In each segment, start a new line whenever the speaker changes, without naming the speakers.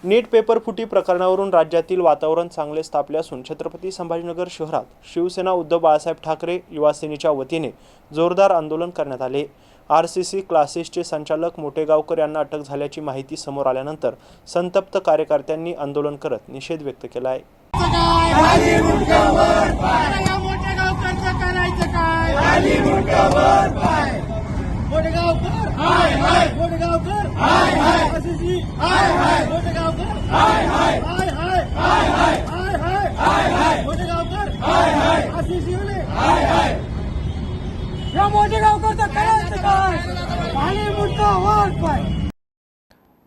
नीट paper फुटी प्रकरणावरून राज्यातील वातावरण चांगले तापले असून छत्रपती संभाजीनगर शहरात शिवसेना उद्धव बाळासाहेब ठाकरे युवा सेनेच्या वतीने जोरदार आंदोलन करण्यात आले। आरसीसी क्लासेसचे संचालक मोटेगावकर यांना अटक झाल्याची माहिती समोर आल्यानंतर संतप्त कार्यकर्त्यांनी आंदोलन करत निषेध व्यक्त केला आहे।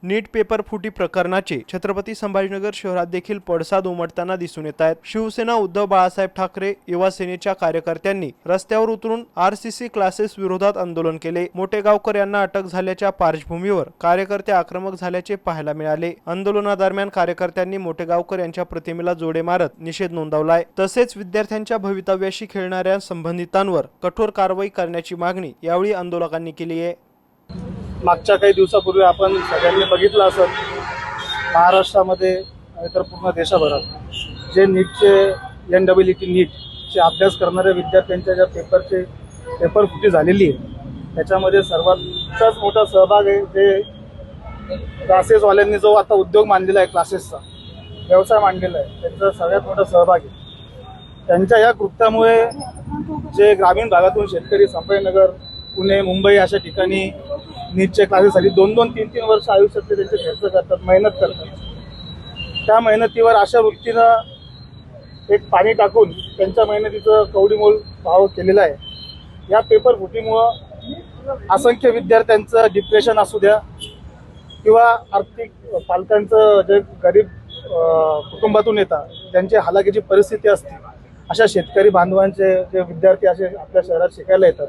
नीट पेपर फुटी प्रकरणाचे छत्रपती संभाजीनगर शहरात देखील पडसाद उमटताना दिसून येत आहेत। शिवसेना उद्धव बाळासाहेब ठाकरे युवा सेनेच्या कार्यकर्त्यांनी रस्त्यावर उतरून आरसीसी क्लासेस विरोधात आंदोलन केले। मोटेगावकर यांना अटक झाल्याच्या पार्श्वभूमीवर कार्यकर्ते आक्रमक झाल्याचे पाहायला मिळाले। आंदोलनादरम्यान कार्यकर्त्यांनी मोटेगावकर यांच्या प्रतिमेला जोडे मारत निषेध नोंदवलाय। तसेच विद्यार्थ्यांच्या भवितव्याशी खेळणाऱ्या संबंधितांवर कठोर कारवाई करण्याची मागणी यावेळी आंदोलकांनी केली आहे।
मागच्या काही दिवसापूर्वी आपण सगळ्यांनी बघितलं असेल, महाराष्ट्रामध्ये तर पूर्ण देशभरात जे नीटचे NEET नीटचे अभ्यास करणाऱ्या विद्यार्थ्यांच्या ज्या पेपर फुटी झालेली आहे, त्याच्यामध्ये सर्वातच मोठा सहभाग आहे जे क्लासेसवाल्यांनी जो आता उद्योग मांडलेला आहे, क्लासेसचा व्यवसाय मांडलेला आहे, त्यांचा सगळ्यात मोठा सहभाग आहे। त्यांच्या या कृत्यामुळे जे ग्रामीण भागातून शेतकरी संभाजीनगर, पुणे, मुंबई अशा ठिकाणी नीटचे क्लासेससाठी 2-2, 3-3 वर्ष आयुष्यातले त्यांचे खर्च करतात, मेहनत करतात। त्या मेहनतीवर अशा वृत्तीनं एक पाणी टाकून त्यांच्या मेहनतीचं कवडीमोल भाव केलेला आहे। या पेपर फुटीमुळं असंख्य विद्यार्थ्यांचं डिप्रेशन असू द्या किंवा आर्थिक पालकांचं जे गरीब कुटुंबातून येतात त्यांची हालाकीची परिस्थिती असते, अशा शेतकरी बांधवांचे जे विद्यार्थी असे आपल्या शहरात शिकायला येतात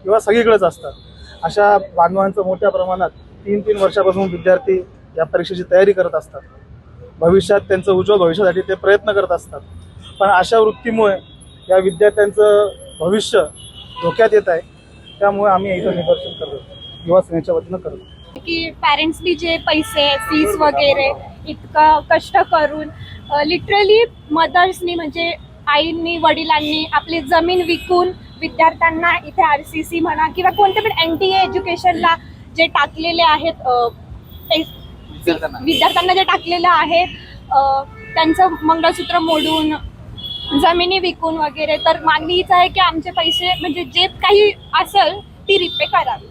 किंवा सगळीकडेच असतात, अशा बांधवांचं मोठ्या प्रमाणात 3-3 वर्षापासून विद्यार्थी या परीक्षेची तयारी करत असतात। भविष्यात त्यांचं उज्ज्वल भविष्यासाठी ते प्रयत्न करत असतात, पण अशा वृत्तीमुळे या विद्यार्थ्यांचं भविष्य धोक्यात येत आहे। त्यामुळे आम्ही इथं निदर्शन करतो, युवा सेनेच्या वतीनं करतो
की पॅरेंट्सनी जे पैसे फीस वगैरे इतकं कष्ट करून लिटरली मदर्सनी म्हणजे आईंनी वडिलांनी आपली जमीन विकून विद्यार्थ्यांना इथे आरसीसी म्हणा किंवा कोणते पण NTA एज्युकेशनला जे टाकलेले आहेत, विद्यार्थ्यांना जे टाकलेलं आहे त्यांचं मंगळसूत्र मोडून जमिनी विकून वगैरे, तर मागणी हीच आहे की आमचे पैसे म्हणजे जे काही असेल ती रिपे करावी।